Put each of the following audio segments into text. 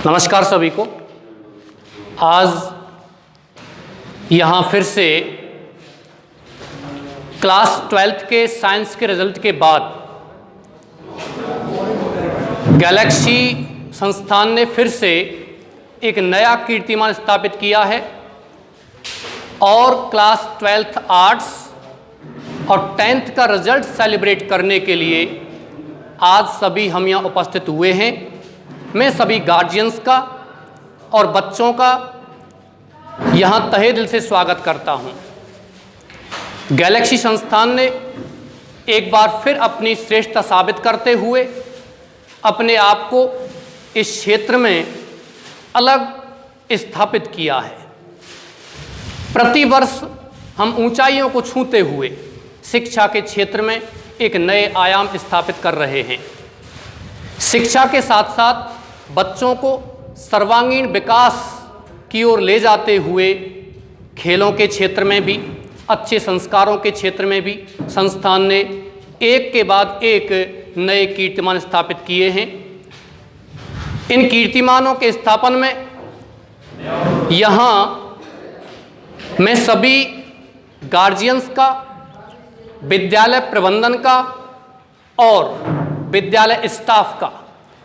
नमस्कार सभी को। आज यहाँ फिर से क्लास 12th के साइंस के रिजल्ट के बाद गैलेक्सी संस्थान ने फिर से एक नया कीर्तिमान स्थापित किया है और क्लास 12th आर्ट्स और 10th का रिजल्ट सेलिब्रेट करने के लिए आज सभी हम यहाँ उपस्थित हुए हैं। मैं सभी गार्जियंस का और बच्चों का यहाँ तहे दिल से स्वागत करता हूँ। गैलेक्सी संस्थान ने एक बार फिर अपनी श्रेष्ठता साबित करते हुए अपने आप को इस क्षेत्र में अलग स्थापित किया है। प्रतिवर्ष हम ऊंचाइयों को छूते हुए शिक्षा के क्षेत्र में एक नए आयाम स्थापित कर रहे हैं। शिक्षा के साथ साथ बच्चों को सर्वांगीण विकास की ओर ले जाते हुए खेलों के क्षेत्र में भी, अच्छे संस्कारों के क्षेत्र में भी संस्थान ने एक के बाद एक नए कीर्तिमान स्थापित किए हैं। इन कीर्तिमानों के स्थापन में यहाँ मैं सभी गार्जियंस का, विद्यालय प्रबंधन का और विद्यालय स्टाफ का,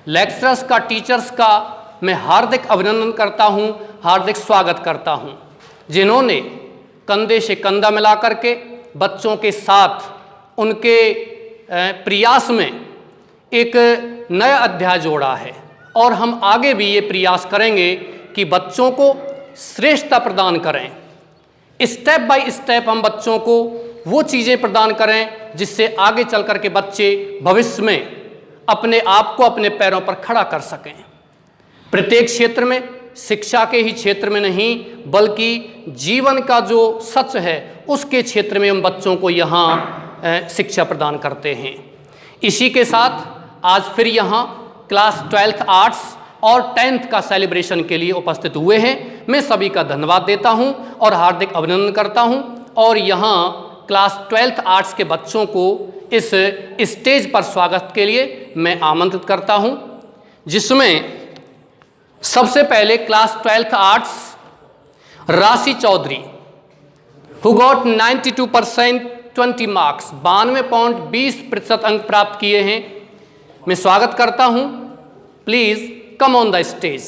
लेक्चरर्स का, टीचर्स का मैं हार्दिक अभिनंदन करता हूं, हार्दिक स्वागत करता हूं, जिन्होंने कंधे से कंधा मिला करके बच्चों के साथ उनके प्रयास में एक नया अध्याय जोड़ा है। और हम आगे भी ये प्रयास करेंगे कि बच्चों को श्रेष्ठता प्रदान करें। स्टेप बाय स्टेप हम बच्चों को वो चीज़ें प्रदान करें जिससे आगे चल कर के बच्चे भविष्य में अपने आप को अपने पैरों पर खड़ा कर सकें। प्रत्येक क्षेत्र में, शिक्षा के ही क्षेत्र में नहीं बल्कि जीवन का जो सच है उसके क्षेत्र में हम बच्चों को यहाँ शिक्षा प्रदान करते हैं। इसी के साथ आज फिर यहाँ क्लास 12th आर्ट्स और 10th का सेलिब्रेशन के लिए उपस्थित हुए हैं। मैं सभी का धन्यवाद देता हूँ और हार्दिक अभिनंदन करता हूँ और यहाँ क्लास 12th आर्ट्स के बच्चों को इस स्टेज पर स्वागत के लिए मैं आमंत्रित करता हूं, जिसमें सबसे पहले क्लास 12th आर्ट्स राशि चौधरी हु गॉट 92% 20 मार्क्स, 92.20% अंक प्राप्त किए हैं। मैं स्वागत करता हूं। Please come on the stage.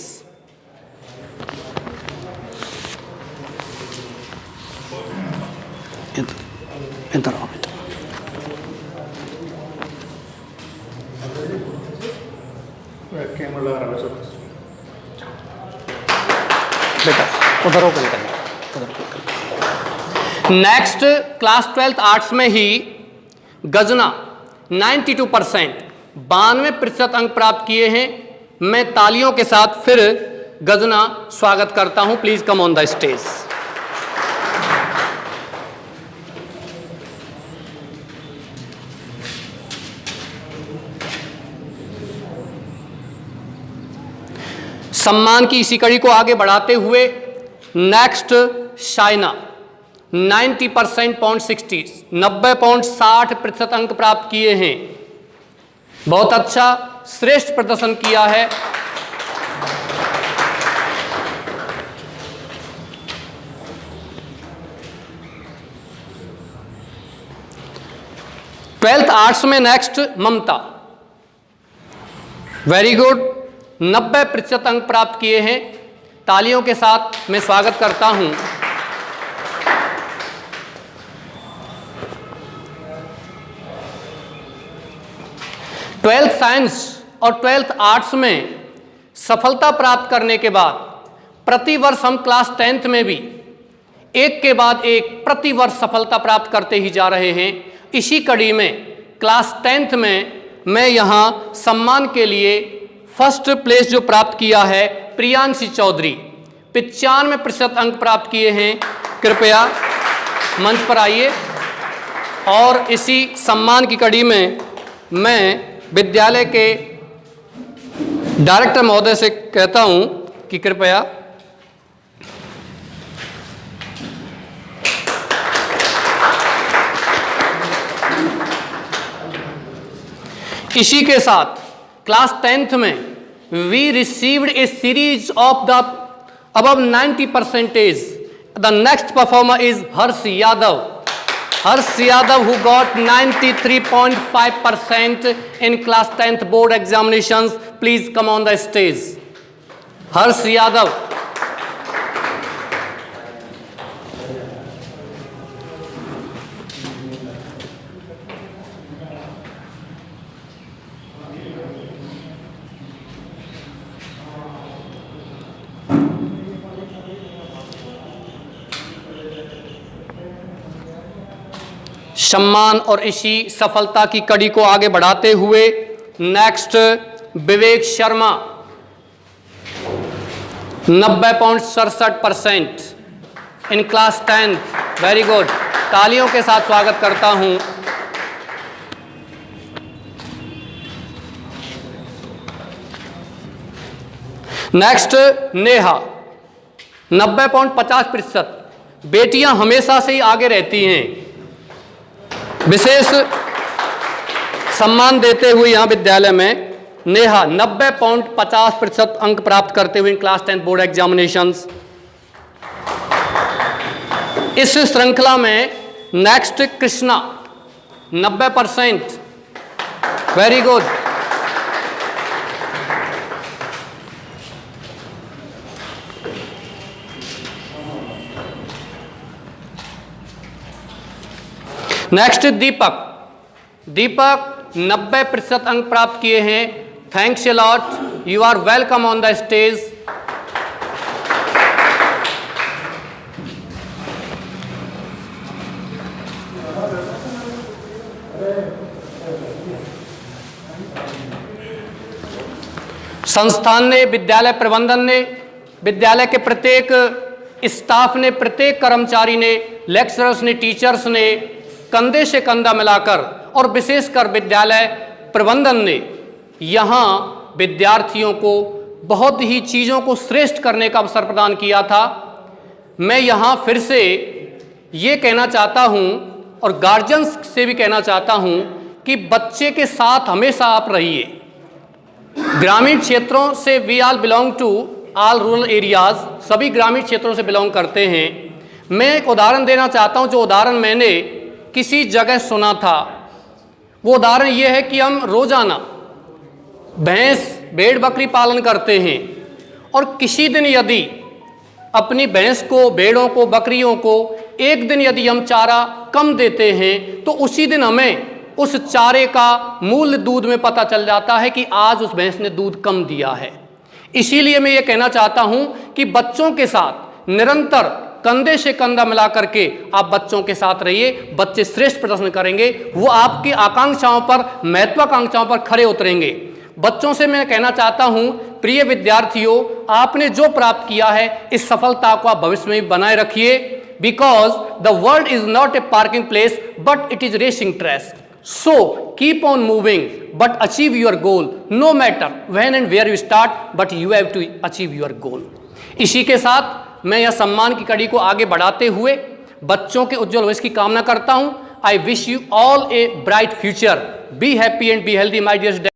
इधर आओ बेटा। बेटा उधर होकर नेक्स्ट क्लास 12th आर्ट्स में ही गजना 92% 92% अंक प्राप्त किए हैं। मैं तालियों के साथ फिर गजना स्वागत करता हूं। Please come on the stage. सम्मान की इसी कड़ी को आगे बढ़ाते हुए नेक्स्ट शाइना 90% अंक प्राप्त किए हैं। बहुत अच्छा, श्रेष्ठ प्रदर्शन किया है। ट्वेल्थ आर्ट्स में नेक्स्ट ममता, वेरी गुड, 90% अंक प्राप्त किए हैं। तालियों के साथ मैं स्वागत करता हूं। ट्वेल्थ साइंस और 12th आर्ट्स में सफलता प्राप्त करने के बाद प्रतिवर्ष हम क्लास 10th में भी एक के बाद एक प्रतिवर्ष सफलता प्राप्त करते ही जा रहे हैं। इसी कड़ी में क्लास 10th में मैं यहाँ सम्मान के लिए फर्स्ट प्लेस जो प्राप्त किया है प्रियांशी चौधरी, 95% अंक प्राप्त किए हैं। कृपया मंच पर आइए। और इसी सम्मान की कड़ी में मैं विद्यालय के डायरेक्टर महोदय से कहता हूं कि कृपया इसी के साथ क्लास 10th में we received a series of the above 90%. The next performer is Harsh Yadav. Harsh Yadav, who got 93.5% in class 10th board examinations. Please come on the stage. Harsh Yadav. सम्मान और इसी सफलता की कड़ी को आगे बढ़ाते हुए next Vivek Sharma 90.67% in class 10th। Very good, तालियों के साथ स्वागत करता हूं। नेक्स्ट नेहा 90.50%। बेटियां हमेशा से ही आगे रहती हैं। विशेष सम्मान देते हुए यहां विद्यालय में नेहा 90.50% अंक प्राप्त करते हुए क्लास 10 बोर्ड एग्जामिनेशंस। इस श्रृंखला में next Krishna 90%। Very good. Next Deepak 90% अंक प्राप्त किए हैं। Thanks a lot, you are welcome on the stage. संस्थान ने, विद्यालय प्रबंधन ने, विद्यालय के प्रत्येक स्टाफ ने, प्रत्येक कर्मचारी ने, लेक्चरर्स ने, टीचर्स ने कंधे से कंधा मिलाकर और विशेषकर विद्यालय प्रबंधन ने यहाँ विद्यार्थियों को बहुत ही चीज़ों को श्रेष्ठ करने का अवसर प्रदान किया था। मैं यहाँ फिर से ये कहना चाहता हूँ और गार्जियंस से भी कहना चाहता हूँ कि बच्चे के साथ हमेशा आप रहिए। ग्रामीण क्षेत्रों से we all belong to all rural areas, सभी ग्रामीण क्षेत्रों से बिलोंग करते हैं। मैं एक उदाहरण देना चाहता हूँ, जो उदाहरण मैंने किसी जगह सुना था। वो उदाहरण ये है कि हम रोजाना भैंस भेड़ बकरी पालन करते हैं और किसी दिन यदि अपनी भैंस को, भेड़ों को, बकरियों को एक दिन यदि हम चारा कम देते हैं तो उसी दिन हमें उस चारे का मूल्य दूध में पता चल जाता है कि आज उस भैंस ने दूध कम दिया है। इसीलिए मैं ये कहना चाहता हूं कि बच्चों के साथ निरंतर कंधे से कंधा मिला करके आप बच्चों के साथ रहिए। बच्चे श्रेष्ठ प्रदर्शन करेंगे, वो आपकी आकांक्षाओं पर, महत्वाकांक्षाओं पर खरे उतरेंगे। बच्चों से मैं कहना चाहता हूं, प्रिय विद्यार्थियों, आपने जो प्राप्त किया है इस सफलता को आप भविष्य में भी बनाए रखिए। Because the world is not a parking place but it is racing track. So keep on moving but achieve your goal, no matter when and where you start, but you have to achieve your goal। इसी के साथ मैं यह सम्मान की कड़ी को आगे बढ़ाते हुए बच्चों के उज्जवल भविष्य की कामना करता हूं। I wish you all a bright future. Be happy and be healthy my dear.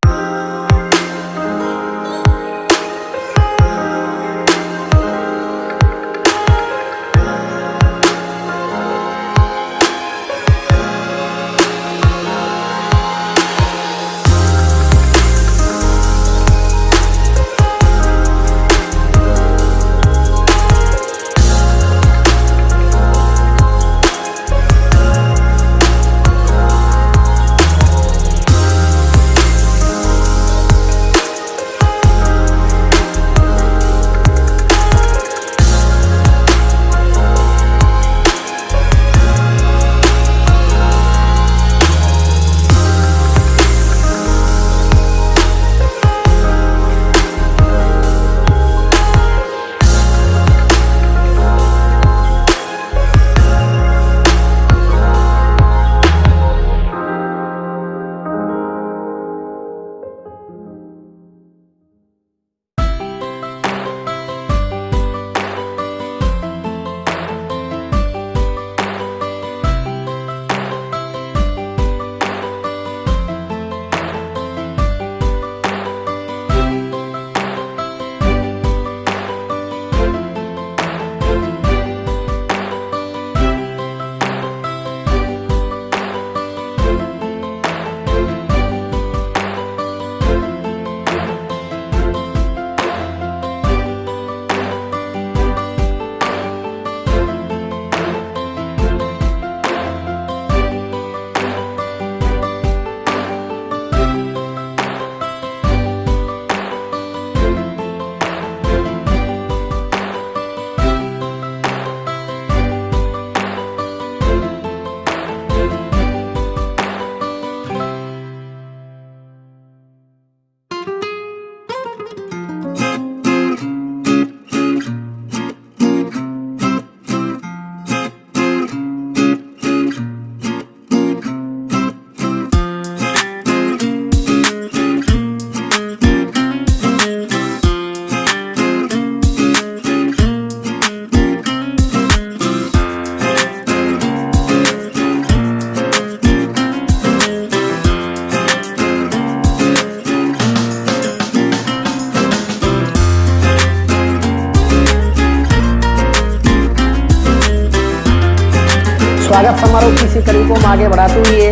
समारोह की इसी कड़ी को हम आगे बढ़ाते हुए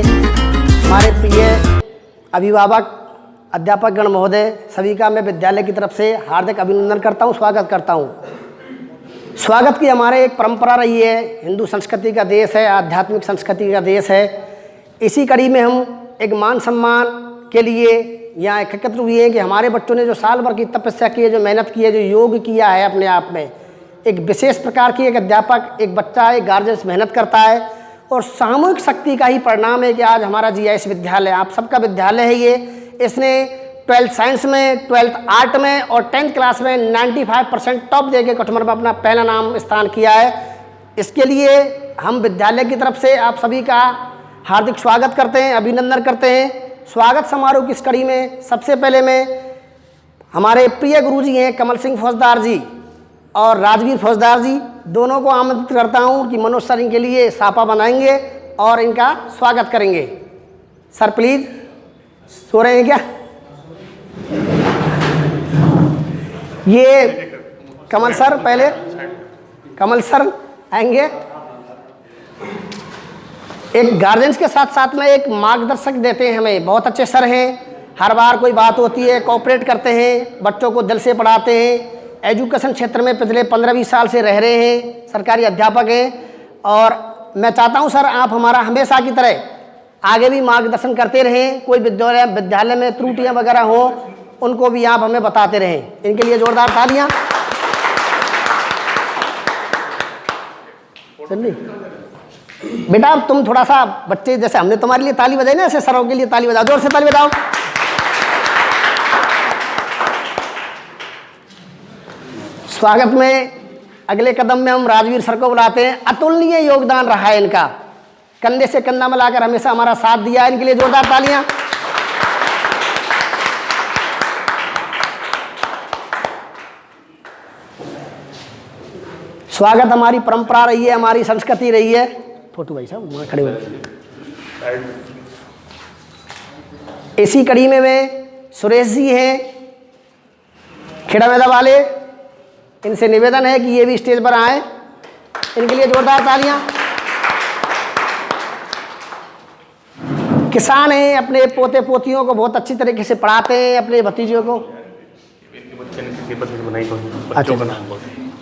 हमारे प्रिय अभिभावक, अध्यापक गण महोदय सभी का मैं विद्यालय की तरफ से हार्दिक अभिनंदन करता हूँ, स्वागत करता हूँ। स्वागत की हमारे एक परंपरा रही है, हिंदू संस्कृति का देश है, आध्यात्मिक संस्कृति का देश है। इसी कड़ी में हम एक मान सम्मान के लिए यहाँ एकत्रित हुए हैं कि हमारे बच्चों ने जो साल भर की तपस्या की है, जो मेहनत की है, जो योग किया है, अपने आप में एक विशेष प्रकार की एक अध्यापक, एक बच्चा, एक गार्जियन मेहनत करता है और सामूहिक शक्ति का ही परिणाम है कि आज हमारा जीआईएस विद्यालय आप सबका विद्यालय है। ये इसने 12th साइंस में, 12th आर्ट में और 10th क्लास में 95% टॉप देके कठमर में अपना पहला नाम स्थान किया है। इसके लिए हम विद्यालय की तरफ से आप सभी का हार्दिक स्वागत करते हैं, अभिनंदन करते हैं। स्वागत समारोह की इस कड़ी में सबसे पहले मैं हमारे प्रिय गुरुजी हैं कमल सिंह फौजदार जी और राजवीर फौजदार जी, दोनों को आमंत्रित करता हूं कि मनोज सर इनके लिए सापा बनाएंगे और इनका स्वागत करेंगे। सर प्लीज, सो रहे हैं क्या? ये कमल सर, पहले कमल सर आएंगे। एक गार्जियंस के साथ साथ में एक मार्गदर्शक देते हैं हमें, बहुत अच्छे सर हैं। हर बार कोई बात होती है कोऑपरेट करते हैं, बच्चों को दिल से पढ़ाते हैं। एजुकेशन क्षेत्र में पिछले 15-20 साल से रह रहे हैं, सरकारी अध्यापक हैं और मैं चाहता हूं सर आप हमारा हमेशा की तरह आगे भी मार्गदर्शन करते रहें। कोई विद्यालय में त्रुटियां वगैरह हो उनको भी आप हमें बताते रहें। इनके लिए जोरदार तालियां। चलिए बेटा, तुम थोड़ा सा बच्चे जैसे हमने तुम्हारे लिए ताली बजाई ना, ऐसे सरों के लिए ताली बजाओ, जोर से ताली बजाओ। स्वागत में अगले कदम में हम राजवीर सर को बुलाते हैं। अतुलनीय योगदान रहा है इनका, कंधे से कंधा मिलाकर हमेशा हमारा साथ दिया है। इनके लिए जोरदार तालियां। स्वागत हमारी परंपरा रही है, हमारी संस्कृति रही है। फोटो भाई साहब वहाँ खड़े हो। इसी कड़ी में मैं सुरेश जी हैं खेड़ा मैदा वाले, इनसे निवेदन है कि ये भी स्टेज पर आए। इनके लिए जोरदार तालियां। किसान हैं, अपने पोते पोतियों को बहुत अच्छी तरीके से पढ़ाते हैं, अपने भतीजों को।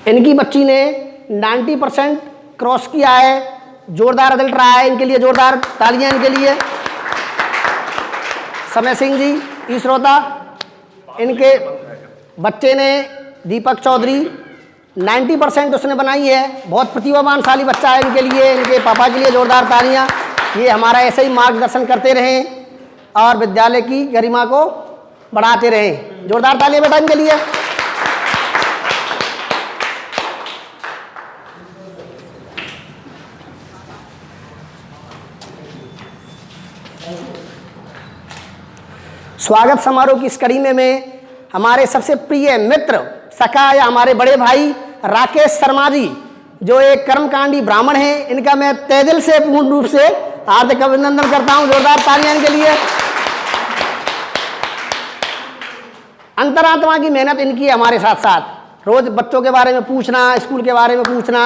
इनकी बच्ची ने 90% क्रॉस किया है, जोरदार रिजल्ट रहा है। इनके लिए जोरदार तालियां। इनके लिए समय सिंह जी ई श्रोता, इनके बच्चे ने दीपक चौधरी 90% उसने बनाई है, बहुत प्रतिभावानशाली बच्चा है। इनके लिए, इनके पापा के लिए जोरदार तालियां। ये हमारा ऐसे ही मार्गदर्शन करते रहें और विद्यालय की गरिमा को बढ़ाते रहें। जोरदार तालियां बेटा इनके लिए। स्वागत समारोह की इस कड़ी में मैं हमारे सबसे प्रिय मित्र, सखा या हमारे बड़े भाई राकेश शर्मा जी, जो एक कर्मकांडी ब्राह्मण हैं, इनका मैं तहे दिल से पूर्ण रूप से हार्दिक अभिनंदन करता हूं। जोरदार तालियां इनके लिए। अंतरात्मा की मेहनत इनकी है हमारे साथ साथ। रोज बच्चों के बारे में पूछना, स्कूल के बारे में पूछना,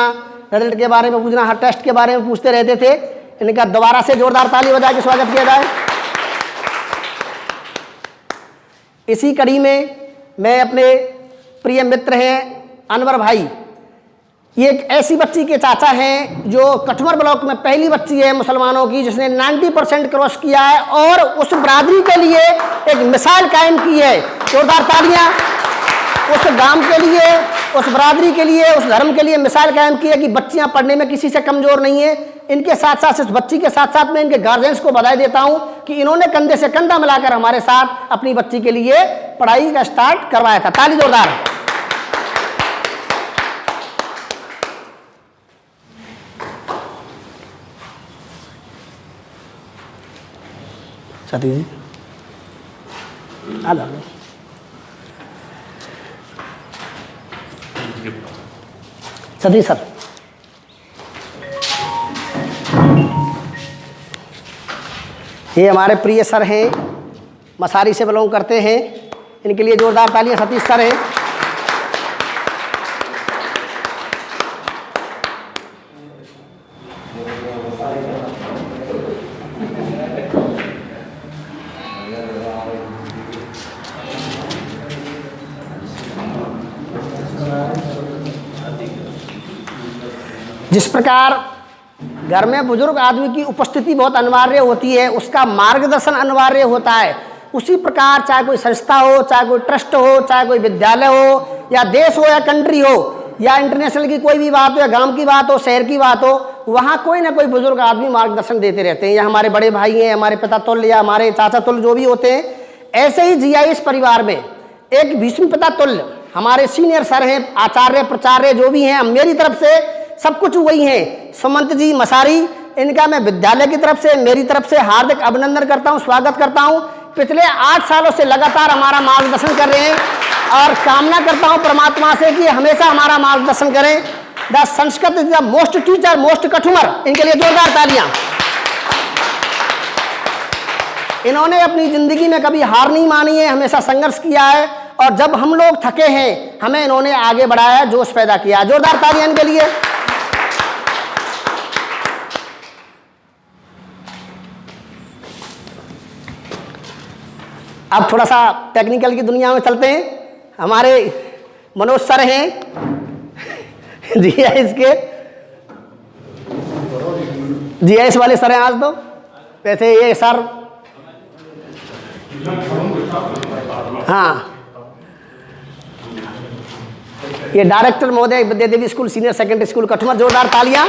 रिजल्ट के बारे में पूछना, हर टेस्ट के बारे में पूछते रहते थे। इनका दोबारा से जोरदार ताली बजा के स्वागत किया जाए। इसी कड़ी में मैं अपने प्रिय मित्र हैं अनवर भाई, ये एक ऐसी बच्ची के चाचा हैं जो कठमर ब्लॉक में पहली बच्ची है मुसलमानों की जिसने 90% क्रॉस किया है और उस बरादरी के लिए एक मिसाल कायम की है। जोरदार तालियां। उस गांव के लिए, उस बरादरी के लिए, उस धर्म के लिए मिसाल कायम की है कि बच्चियां पढ़ने में किसी से कमजोर नहीं है। इनके साथ साथ, इस बच्ची के साथ साथ मैं इनके गार्जियंस को बधाई देता हूं कि इन्होंने कंधे से कंधा मिलाकर हमारे साथ अपनी बच्ची के लिए पढ़ाई का स्टार्ट करवाया था। ताली जोरदार। सती जी आ सती सर, ये हमारे प्रिय सर हैं, मसारी से बिलोंग करते हैं। इनके लिए जोरदार तालियां। सतीश सर हैं। जिस प्रकार घर में बुजुर्ग आदमी की उपस्थिति बहुत अनिवार्य होती है, उसका मार्गदर्शन अनिवार्य होता है, उसी प्रकार चाहे कोई संस्था हो, चाहे कोई ट्रस्ट हो, चाहे कोई विद्यालय हो, या देश हो या कंट्री हो, या इंटरनेशनल की कोई भी बात हो, या गांव की बात हो, शहर की बात हो, वहाँ कोई ना कोई बुजुर्ग आदमी मार्गदर्शन देते रहते हैं। या हमारे बड़े भाई हैं, हमारे पिता तुल्य या हमारे चाचा तुल्य जो भी होते हैं। ऐसे ही जीआईएस परिवार में एक भीष्म पिता तुल्य हमारे सीनियर सर हैं, आचार्य प्राचार्य जो भी हैं, मेरी तरफ से सब कुछ वही हैं, सुमंत जी मसारी। इनका मैं विद्यालय की तरफ से, मेरी तरफ से हार्दिक अभिनंदन करता हूं, स्वागत करता हूं। पिछले 8 सालों से लगातार हमारा मार्गदर्शन कर रहे हैं और कामना करता हूं परमात्मा से कि हमेशा हमारा मार्गदर्शन करें। The Sanskrit is the most teacher most Kathumar, इनके लिए जोरदार तालियां। इन्होंने अपनी जिंदगी में कभी हार नहीं मानी है, हमेशा संघर्ष किया है, और जब हम लोग थके हैं हमें इन्होंने आगे बढ़ाया, जोश पैदा किया। जोरदार तालियां इनके लिए। अब थोड़ा सा टेक्निकल की दुनिया में चलते हैं। हमारे मनोज सर हैं जीआईएस के, जीआईएस वाले सर हैं आज तो। वैसे ये सर, हाँ, ये डायरेक्टर महोदय Vidyadevi school senior secondary school Kathumar, जोरदार तालियां।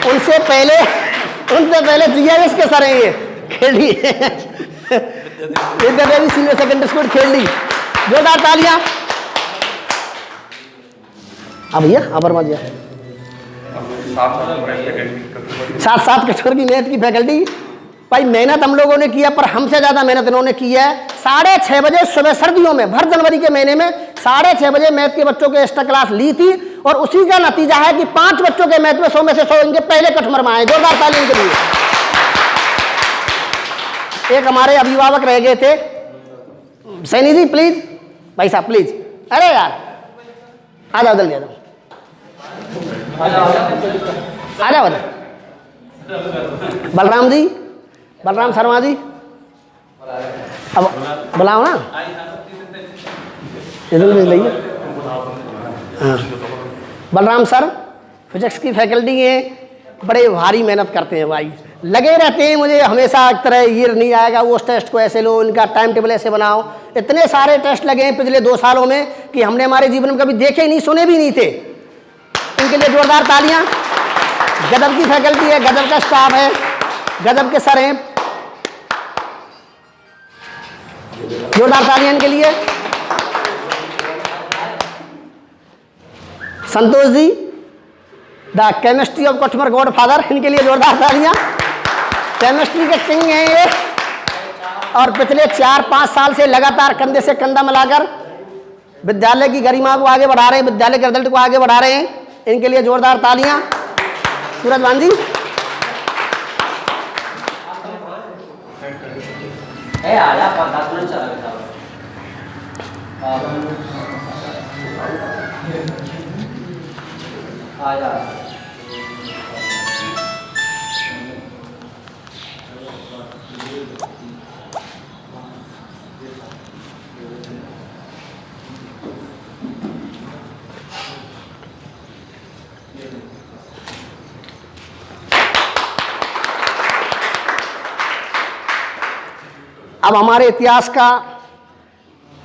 उनसे पहले जीआईएस के सर हैं ये Khedi, Vidyadevi senior secondary school Khedi, जोरदार तालियां। अब भैया अबर दिया साथ कठुमर की मैथ की फैकल्टी। भाई मेहनत हम लोगों ने किया, पर हमसे ज़्यादा मेहनत इन्होंने की है। 6:30 बजे सुबह सर्दियों में, भर जनवरी के महीने में 6:30 बजे मैथ के बच्चों के एक्स्ट्रा क्लास ली थी, और उसी का नतीजा है कि 5 बच्चों के मैथ में 100 में से 100 इनके पहले कठुमर में आए। जोरदार ताली इनके लिए। एक हमारे अभिभावक रह गए थे, सैनी जी प्लीज, भाई साहब प्लीज, अरे यार आ जाओ जल्दी, आ जाओ आ जाओ। बलराम जी, बलराम शर्मा जी, अब बुलाओ ना, इधर हाँ। बलराम सर फिजिक्स की फैकल्टी है, बड़े भारी मेहनत करते हैं भाई, लगे रहते हैं मुझे हमेशा। एक तरह ये नहीं आएगा, वो उस टेस्ट को ऐसे लो, इनका टाइम टेबल ऐसे बनाओ। इतने सारे टेस्ट लगे हैं पिछले 2 सालों में कि हमने हमारे जीवन में कभी देखे नहीं, सुने भी नहीं थे। इनके लिए जोरदार तालियां। गजब की फैकल्टी है, गजब का स्टाफ है, गजब के सर हैं, जोरदार तालियां इनके लिए। Santosh ji the chemistry of Kathumar god father, इनके लिए जोरदार तालियां। केमिस्ट्री के किंग हैं ये, और पिछले 4-5 साल से लगातार कंधे से कंधा मिलाकर विद्यालय की गरिमा को आगे बढ़ा रहे हैं, विद्यालय के रिजल्ट को आगे बढ़ा रहे हैं। इनके लिए जोरदार तालियां। सूरज भान जी, अब हमारे इतिहास का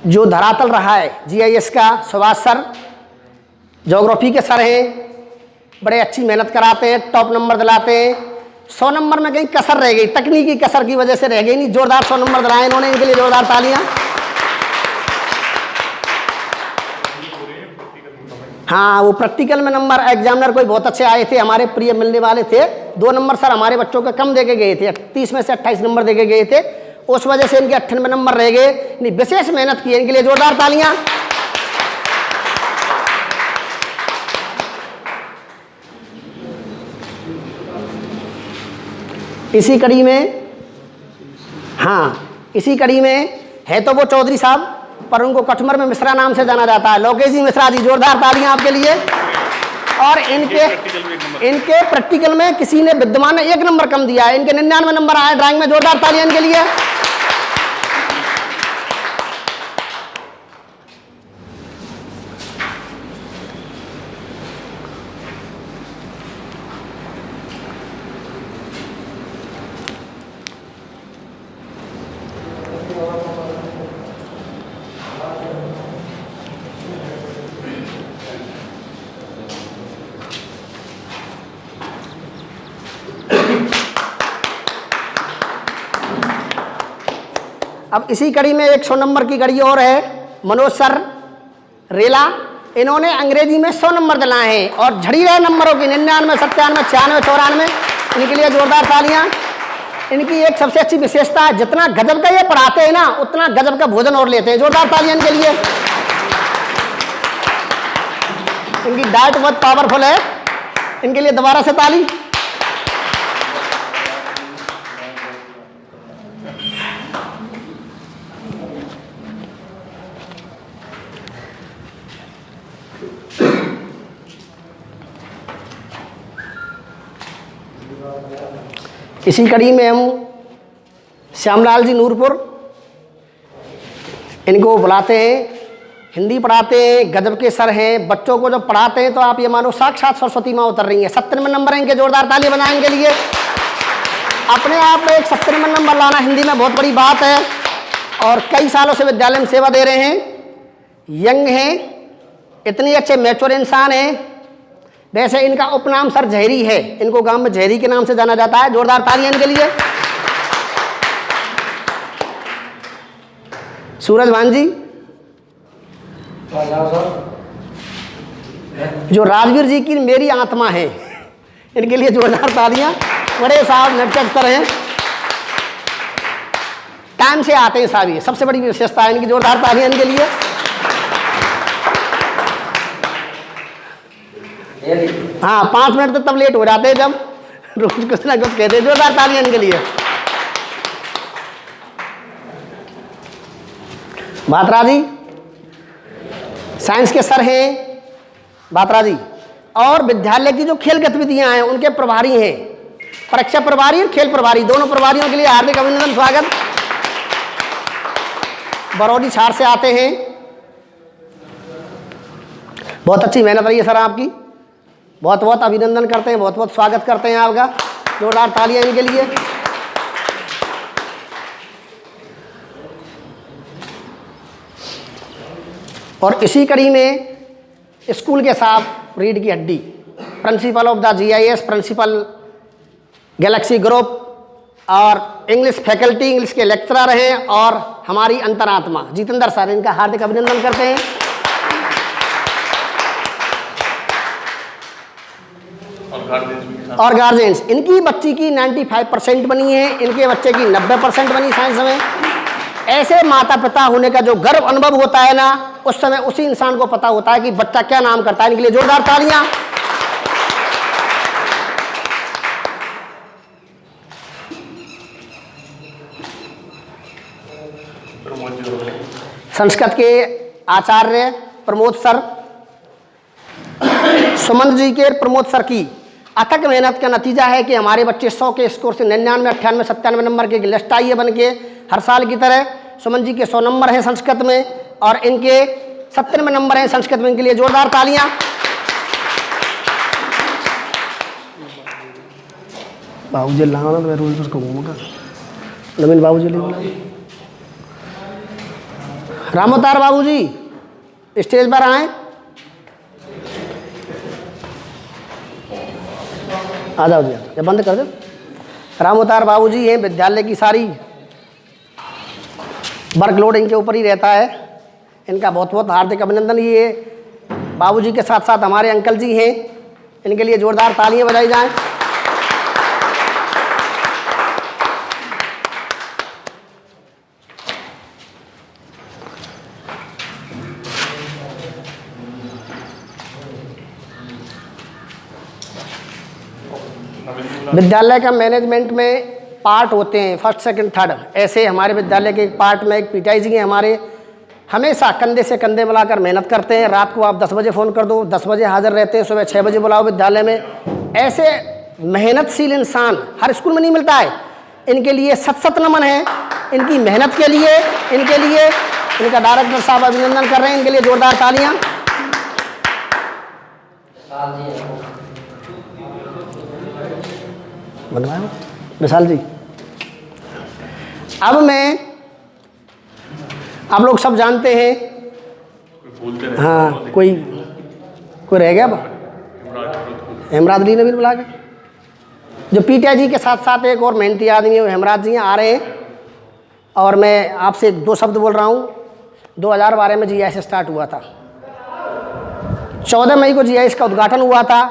जो धरातल रहा है जीआईएस का, सुभाष सर ज्योग्राफी के सर हैं, बड़े अच्छी मेहनत कराते हैं, टॉप नंबर दिलाते हैं। 100 नंबर में कहीं कसर रह गई, तकनीकी कसर की वजह से रह गई नहीं, जोरदार 100 नंबर दिलाए इन्होंने, इनके लिए जोरदार तालियां। हाँ, वो प्रैक्टिकल में नंबर एग्जामिनर कोई बहुत अच्छे आए थे, हमारे प्रिय मिलने वाले थे। 2 नंबर सर हमारे बच्चों के कम देके गए थे, 30 में से 28 नंबर देके गए थे, उस वजह से इनके 98 नंबर रह गए। विशेष मेहनत की है, इनके लिए जोरदार तालियां। इसी कड़ी में, हाँ इसी कड़ी में है तो वो चौधरी साहब, पर उनको कठुमर में मिश्रा नाम से जाना जाता है, लोकेश जी मिश्रा जी, जोरदार तालियां आपके लिए। और इनके प्रैक्टिकल में किसी ने विद्यमान ने 1 नंबर कम दिया है, इनके 99 नंबर आए ड्राइंग में, जोरदार तालियां इनके लिए। अब इसी कड़ी में 100 नंबर की कड़ी और है, मनोज सर रेला, इन्होंने अंग्रेजी में 100 नंबर दिलाए हैं और झड़ी रहे नंबरों की 99, 97, 96, 94। इनके लिए जोरदार तालियां। इनकी एक सबसे अच्छी विशेषता है, जितना गजब का ये पढ़ाते हैं ना, उतना गजब का भोजन और लेते हैं। जोरदार तालियां इनके लिए। इनकी डाइट बहुत पावरफुल है, इनके लिए दोबारा से ताली। इसी कड़ी में हम श्यामलाल जी नूरपुर, इनको बुलाते हैं, हिंदी पढ़ाते हैं, गजब के सर हैं। बच्चों को जब पढ़ाते हैं तो आप ये मानो साक्षात सरस्वती माँ उतर रही हैं। 97 नंबर हैं इनके, जोरदार ताली बजाएं इनके लिए। अपने आप में एक 97 नंबर लाना हिंदी में बहुत बड़ी बात है और कई सालों से विद्यालय में सेवा दे रहे हैं। यंग हैं, इतने अच्छे मैच्योर इंसान हैं। वैसे इनका उपनाम सर जहरी है, इनको गांव में जहरी के नाम से जाना जाता है। जोरदार तालियां इनके लिए। सूरज भान जी, जो राजवीर जी की मेरी आत्मा है, इनके लिए जोरदार तालियां। बड़े साहब नटचर हैं, टाइम से आते हैं साहब, ये सबसे बड़ी विशेषता है इनकी। जोरदार तालियां इनके लिए। हाँ, 5 मिनट तक तब लेट हो जाते हैं जब रोज कुछ ना कुछ कहते हैं। जोरदार तालियां इनके लिए। बात्रा जी साइंस के सर हैं, बात्रा जी, और विद्यालय की जो खेल गतिविधियां हैं उनके प्रभारी हैं, परीक्षा प्रभारी और खेल प्रभारी, दोनों प्रभारियों के लिए हार्दिक अभिनंदन, स्वागत। बरौनी छाड़ से आते हैं, बहुत अच्छी मेहनत रही है सर आपकी, बहुत बहुत अभिनंदन करते हैं, बहुत बहुत स्वागत करते हैं आपका। जोरदार तालियां इनके लिए। और इसी कड़ी में स्कूल के साथ रीढ़ की हड्डी, principal of the GIS, principal galaxy group और इंग्लिश फैकल्टी, इंग्लिश के लेक्चरर हैं और हमारी अंतरात्मा जितेंद्र सर, इनका हार्दिक अभिनंदन करते हैं। और गार्जियंस, इनकी बच्ची की 95% बनी है, इनके बच्चे की 90% बनी साइंस में। ऐसे माता पिता होने का जो गर्व अनुभव होता है ना, उस समय उसी इंसान को पता होता है कि बच्चा क्या नाम करता है। इनके लिए जोरदार तालियां। संस्कृत के आचार्य प्रमोद सर, सुमन जी के प्रमोद सर की अथक मेहनत का नतीजा है कि हमारे बच्चे 100 के स्कोर से 99, 98, 97 नंबर के लिस्ट आई है बन के हर साल की तरह। सुमन जी के 100 नंबर हैं संस्कृत में और इनके 97 नंबर हैं संस्कृत में। इनके लिए जोरदार तालियां। बाबूजी लाना तो मैं रोज उसको घूमूंगा। नवीन बाबूजी ले बोला, रामोतार बाबूजी स्टेज पर आए, आ जाओ जी, ये बंद कर दो। रामोतार बाबूजी हैं, विद्यालय की सारी वर्कलोड इनके ऊपर ही रहता है। इनका बहुत बहुत हार्दिक अभिनंदन। ये बाबूजी के साथ साथ हमारे अंकल जी हैं, इनके लिए जोरदार तालियां बजाई जाएं। विद्यालय का मैनेजमेंट में पार्ट होते हैं, फर्स्ट सेकंड थर्ड। ऐसे हमारे विद्यालय के एक पार्ट में एक PTI जी हैं हमारे, हमेशा कंधे से कंधे मिलाकर मेहनत करते हैं। रात को आप 10 बजे फ़ोन कर दो, 10 बजे हाजिर रहते हैं, सुबह 6 बजे बुलाओ विद्यालय में। ऐसे मेहनतशील इंसान हर स्कूल में नहीं मिलता है। इनके लिए सत नमन है, इनकी मेहनत के लिए, इनके लिए इनका डायरेक्टर साहब अभिनंदन कर रहे हैं। इनके लिए जोरदार तालियाँ। बनवाया विशाल जी। अब मैं, आप लोग सब जानते हैं, हाँ, कोई रह गया? हेमराज जी ने भी बुला के, जो PTI जी के साथ साथ एक और मेहनती आदमी है, वो हेमराज जी आ रहे हैं। और मैं आपसे 2 शब्द बोल रहा हूँ। 2012 में जीआईएस स्टार्ट हुआ था, 14 मई को जीआईएस का उद्घाटन हुआ था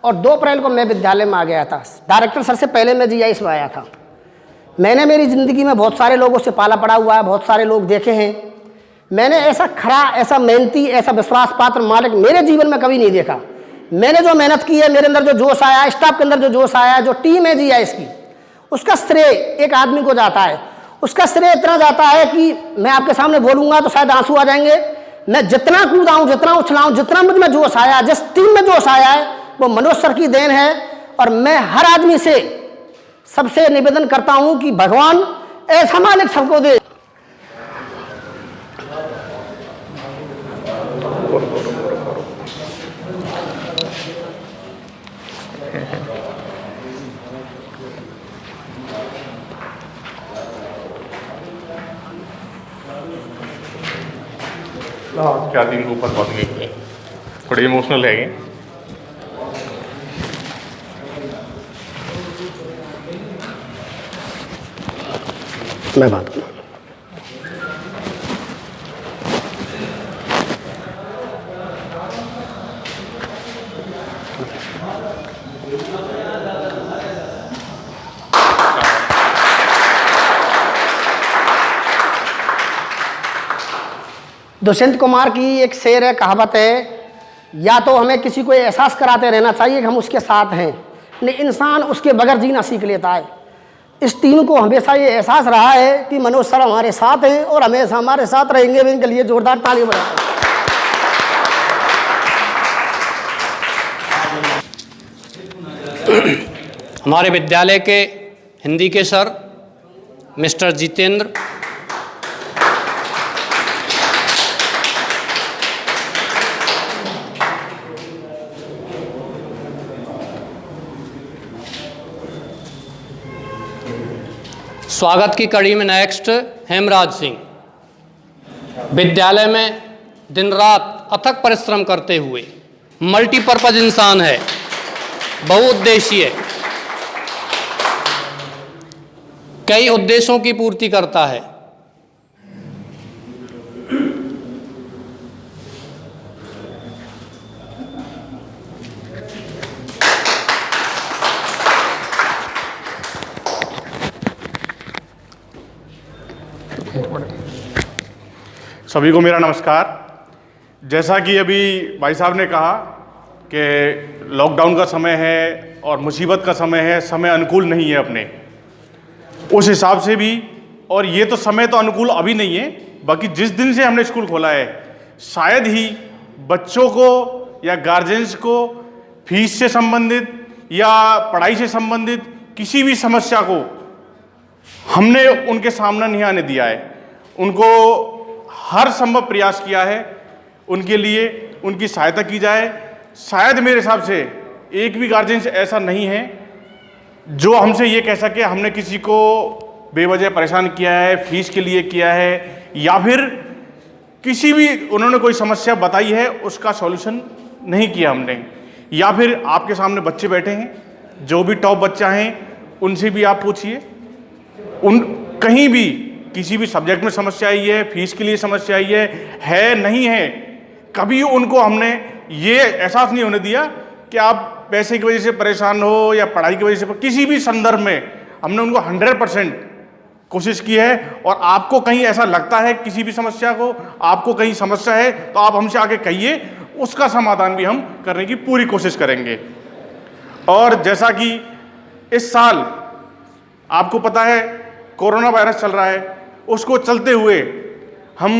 और 2 अप्रैल को मैं विद्यालय में आ गया था। डायरेक्टर सर से पहले मैं जीआईएस में आया था। मैंने मेरी ज़िंदगी में बहुत सारे लोगों से पाला पड़ा हुआ है, बहुत सारे लोग देखे हैं। मैंने ऐसा खरा, ऐसा मेहनती, ऐसा विश्वास पात्र मालिक मेरे जीवन में कभी नहीं देखा। मैंने जो मेहनत की है, मेरे अंदर जो जोश आया, स्टाफ के अंदर जो जोश आया, जो टीम है जीआईएस की, उसका श्रेय एक आदमी को जाता है। उसका श्रेय इतना जाता है कि मैं आपके सामने बोलूँगा तो शायद आंसू आ जाएंगे। मैं जितना कूदाऊँ, जितना उछलाऊँ, जितना मुझ में जोश आया, जिस टीम में जोश आया है, वो मनोज सर की देन है। और मैं हर आदमी से सबसे निवेदन करता हूँ कि भगवान ऐसा मालिक सबको दे। क्या दिन के ऊपर बात नहीं, थोड़े इमोशनल है। मैं बात करूँ। दुष्यंत कुमार की एक शेर है, कहावत है, या तो हमें किसी को एहसास कराते रहना चाहिए कि हम उसके साथ हैं, नहीं इंसान उसके बगैर जीना सीख लेता है। इस टीम को हमेशा ये एहसास रहा है कि मनोज सर हमारे साथ हैं और हमेशा हमारे साथ रहेंगे। इनके लिए जोरदार ताली बजाएं। हमारे विद्यालय के हिंदी के सर मिस्टर जितेंद्र, स्वागत की कड़ी में नेक्स्ट हेमराज सिंह, विद्यालय में दिन रात अथक परिश्रम करते हुए मल्टीपर्पज इंसान है, बहुउद्देशीय, कई उद्देश्यों की पूर्ति करता है। सभी को मेरा नमस्कार। जैसा कि अभी भाई साहब ने कहा कि लॉकडाउन का समय है और मुसीबत का समय है, समय अनुकूल नहीं है अपने उस हिसाब से भी, और ये तो समय तो अनुकूल अभी नहीं है, बाकी जिस दिन से हमने स्कूल खोला है शायद ही बच्चों को या गार्जियंस को फीस से संबंधित या पढ़ाई से संबंधित किसी भी समस्या को हमने उनके सामने नहीं आने दिया है। उनको हर संभव प्रयास किया है, उनके लिए उनकी सहायता की जाए। शायद मेरे हिसाब से एक भी गार्जियन ऐसा नहीं है जो हमसे ये कह सके हमने किसी को बेवजह परेशान किया है, फीस के लिए किया है, या फिर किसी भी उन्होंने कोई समस्या बताई है उसका सॉल्यूशन नहीं किया हमने। या फिर आपके सामने बच्चे बैठे हैं, जो भी टॉप बच्चा हैं उनसे भी आप पूछिए, उन कहीं भी किसी भी सब्जेक्ट में समस्या आई है, फीस के लिए समस्या आई है नहीं है, कभी उनको हमने ये एहसास नहीं होने दिया कि आप पैसे की वजह से परेशान हो या पढ़ाई की वजह से, किसी भी संदर्भ में हमने उनको 100% कोशिश की है। और आपको कहीं ऐसा लगता है किसी भी समस्या को, आपको कहीं समस्या है तो आप हमसे आके कहिए, उसका समाधान भी हम करने की पूरी कोशिश करेंगे। और जैसा कि इस साल आपको पता है कोरोना वायरस चल रहा है, उसको चलते हुए हम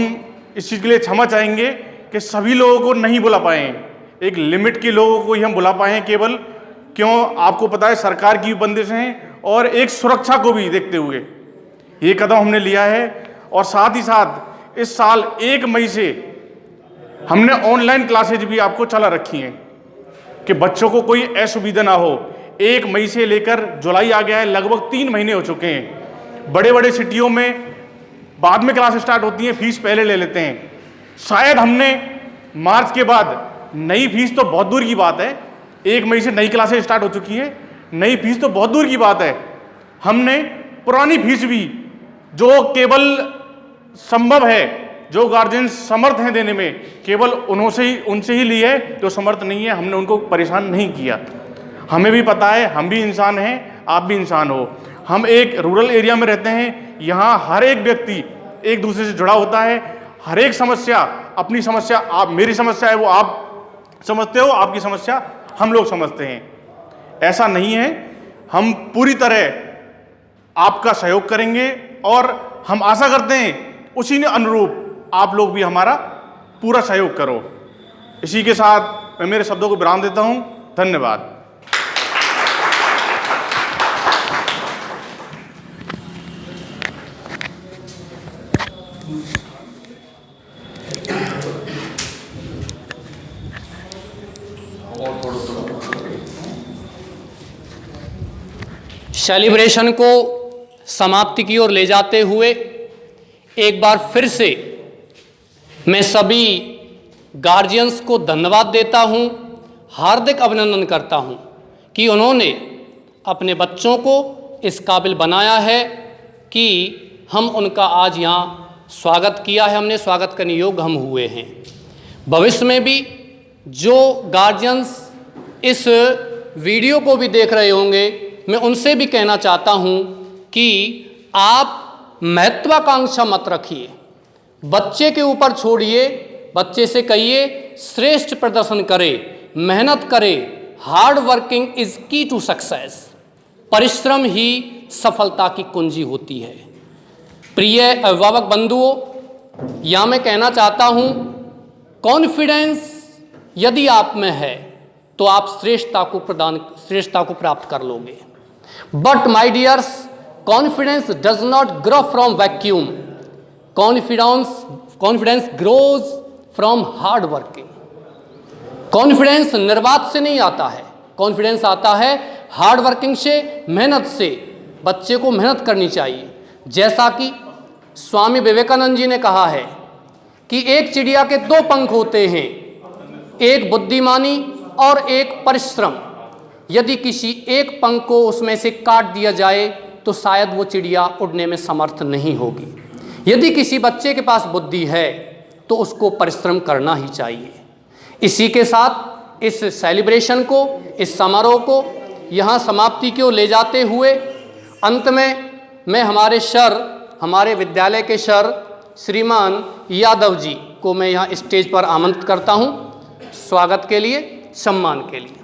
इस चीज़ के लिए क्षमा चाहेंगे कि सभी लोगों को नहीं बुला पाए, एक लिमिट के लोगों को ही हम बुला पाए केवल। क्यों, आपको पता है सरकार की भी बंदिशें हैं और एक सुरक्षा को भी देखते हुए ये कदम हमने लिया है। और साथ ही साथ इस साल 1 मई से हमने ऑनलाइन क्लासेज भी आपको चला रखी हैं कि बच्चों को कोई असुविधा ना हो। 1 मई से लेकर जुलाई आ गया है, लगभग 3 महीने हो चुके हैं। बड़े बड़े सिटियों में बाद में क्लास स्टार्ट होती है, फीस पहले ले लेते हैं। शायद हमने मार्च के बाद नई फीस तो बहुत दूर की बात है, 1 मई से नई क्लासेस स्टार्ट हो चुकी हैं, नई फीस तो बहुत दूर की बात है, हमने पुरानी फीस भी जो केवल संभव है, जो गार्जियन समर्थ हैं देने में, केवल उनसे ही ली है। जो समर्थ नहीं है हमने उनको परेशान नहीं किया। हमें भी पता है, हम भी इंसान हैं, आप भी इंसान हो। हम एक रूरल एरिया में रहते हैं, यहाँ हर एक व्यक्ति एक दूसरे से जुड़ा होता है। हर एक समस्या, अपनी समस्या आप, मेरी समस्या है वो आप समझते हो, आपकी समस्या हम लोग समझते हैं। ऐसा नहीं है, हम पूरी तरह आपका सहयोग करेंगे और हम आशा करते हैं उसी ने अनुरूप आप लोग भी हमारा पूरा सहयोग करो। इसी के साथ मैं मेरे शब्दों को विराम देता हूं। धन्यवाद। सेलिब्रेशन को समाप्ति की ओर ले जाते हुए एक बार फिर से मैं सभी गार्जियंस को धन्यवाद देता हूं, हार्दिक अभिनंदन करता हूं कि उन्होंने अपने बच्चों को इस काबिल बनाया है कि हम उनका आज यहाँ स्वागत किया है, हमने स्वागत करने योग्य हम हुए हैं। भविष्य में भी जो गार्जियंस इस वीडियो को भी देख रहे होंगे, मैं उनसे भी कहना चाहता हूं कि आप महत्वाकांक्षा मत रखिए, बच्चे के ऊपर छोड़िए, बच्चे से कहिए श्रेष्ठ प्रदर्शन करे, मेहनत करे। हार्ड वर्किंग इज की टू सक्सेस। परिश्रम ही सफलता की कुंजी होती है। प्रिय अभिभावक बंधुओं, यहाँ मैं कहना चाहता हूँ, कॉन्फिडेंस यदि आप में है तो आप श्रेष्ठता को प्राप्त कर लोगे। But my dears, confidence does not grow from vacuum. Confidence grows from hard working. Confidence निर्वात से नहीं आता है, कॉन्फिडेंस आता है हार्ड वर्किंग से, मेहनत से। बच्चे को मेहनत करनी चाहिए। जैसा कि स्वामी विवेकानंद जी ने कहा है कि एक चिड़िया के दो पंख होते हैं, एक बुद्धिमानी और एक परिश्रम। यदि किसी एक पंख को उसमें से काट दिया जाए तो शायद वो चिड़िया उड़ने में समर्थ नहीं होगी। यदि किसी बच्चे के पास बुद्धि है तो उसको परिश्रम करना ही चाहिए। इसी के साथ इस सेलिब्रेशन को, इस समारोह को यहाँ समाप्ति की ओर ले जाते हुए अंत में मैं हमारे विद्यालय के सर श्रीमान यादव जी को मैं यहाँ स्टेज पर आमंत्रित करता हूँ स्वागत के लिए, सम्मान के लिए।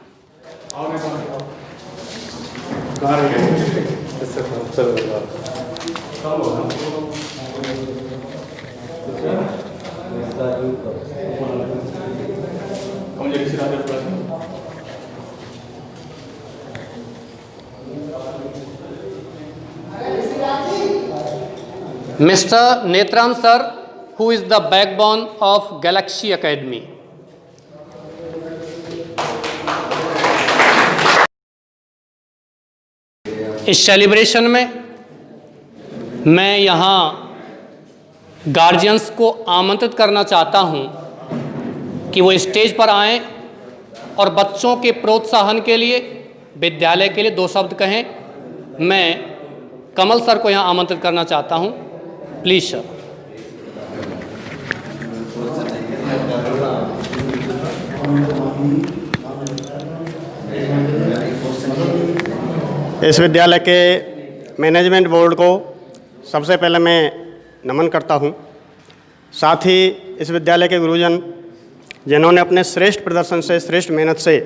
Mr. Netran sir, who is the backbone of Galaxy Academy. इस सेलिब्रेशन में मैं यहाँ गार्जियंस को आमंत्रित करना चाहता हूँ कि वो स्टेज पर आएं और बच्चों के प्रोत्साहन के लिए, विद्यालय के लिए दो शब्द कहें। मैं कमल सर को यहाँ आमंत्रित करना चाहता हूँ। Please sir. इस विद्यालय के मैनेजमेंट बोर्ड को सबसे पहले मैं नमन करता हूं। साथ ही इस विद्यालय के गुरुजन जिन्होंने अपने श्रेष्ठ प्रदर्शन से, श्रेष्ठ मेहनत से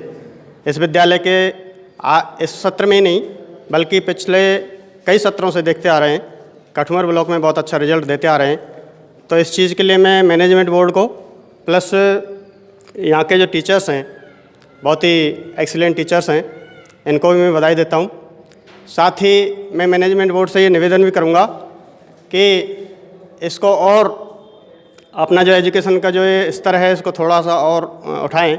इस विद्यालय के इस सत्र में ही नहीं बल्कि पिछले कई सत्रों से देखते आ रहे हैं, कठुमर ब्लॉक में बहुत अच्छा रिजल्ट देते आ रहे हैं। तो इस चीज़ के लिए मैं मैनेजमेंट बोर्ड को प्लस यहाँ के जो टीचर्स हैं, बहुत ही एक्सीलेंट टीचर्स हैं, इनको भी मैं बधाई देता हूँ। साथ ही मैं मैनेजमेंट बोर्ड से ये निवेदन भी करूँगा कि इसको और अपना जो एजुकेशन का जो ये स्तर है इसको थोड़ा सा और उठाएं।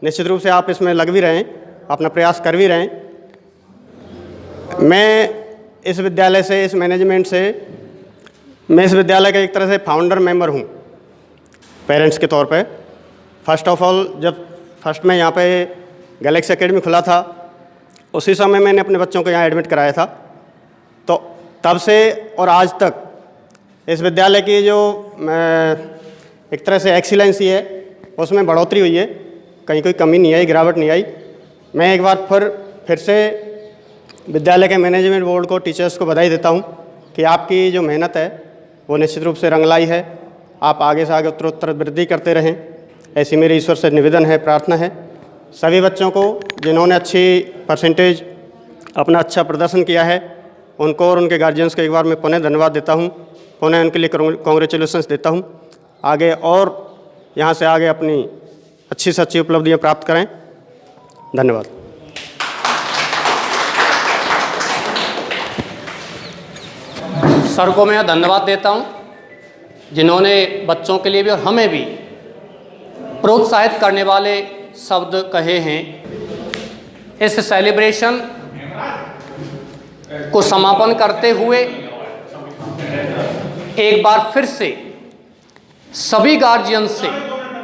निश्चित रूप से आप इसमें लग भी रहें, अपना प्रयास कर भी रहें। मैं इस विद्यालय से, इस मैनेजमेंट से, मैं इस विद्यालय का एक तरह से फाउंडर मेंबर हूँ पेरेंट्स के तौर पे। फर्स्ट ऑफ ऑल जब फर्स्ट में यहाँ पे गैलेक्सी एकेडमी खुला था उसी समय मैंने अपने बच्चों को यहाँ एडमिट कराया था। तो तब से और आज तक इस विद्यालय की जो एक तरह से एक्सीलेंसी है उसमें बढ़ोतरी हुई है, कहीं कोई कमी नहीं आई, गिरावट नहीं आई। मैं एक बार फिर से विद्यालय के मैनेजमेंट बोर्ड को, टीचर्स को बधाई देता हूँ कि आपकी जो मेहनत है वो निश्चित रूप से रंग लाई है। आप आगे से आगे उत्तरोत्तर वृद्धि करते रहें, ऐसी मेरी ईश्वर से निवेदन है, प्रार्थना है। सभी बच्चों को जिन्होंने अच्छी परसेंटेज अपना अच्छा प्रदर्शन किया है उनको और उनके गार्जियंस को एक बार मैं पुनः धन्यवाद देता हूँ, पुनः उनके लिए कॉन्ग्रेचुलेशंस देता हूँ। आगे और यहाँ से आगे अपनी अच्छी से अच्छी उपलब्धियाँ प्राप्त करें। धन्यवाद। सर को मैं धन्यवाद देता हूं जिन्होंने बच्चों के लिए भी और हमें भी प्रोत्साहित करने वाले शब्द कहे हैं। इस सेलिब्रेशन को समापन करते हुए एक बार फिर से सभी गार्जियंस से,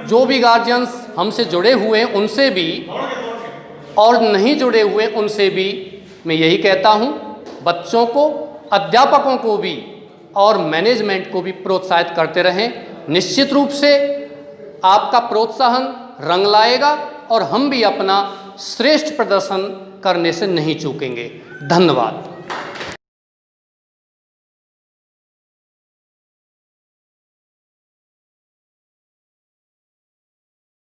जो भी गार्जियंस हमसे जुड़े हुए हैं उनसे भी और नहीं जुड़े हुए उनसे भी मैं यही कहता हूं, बच्चों को, अध्यापकों को भी और मैनेजमेंट को भी प्रोत्साहित करते रहें। निश्चित रूप से आपका प्रोत्साहन रंग लाएगा और हम भी अपना श्रेष्ठ प्रदर्शन करने से नहीं चूकेंगे। धन्यवाद।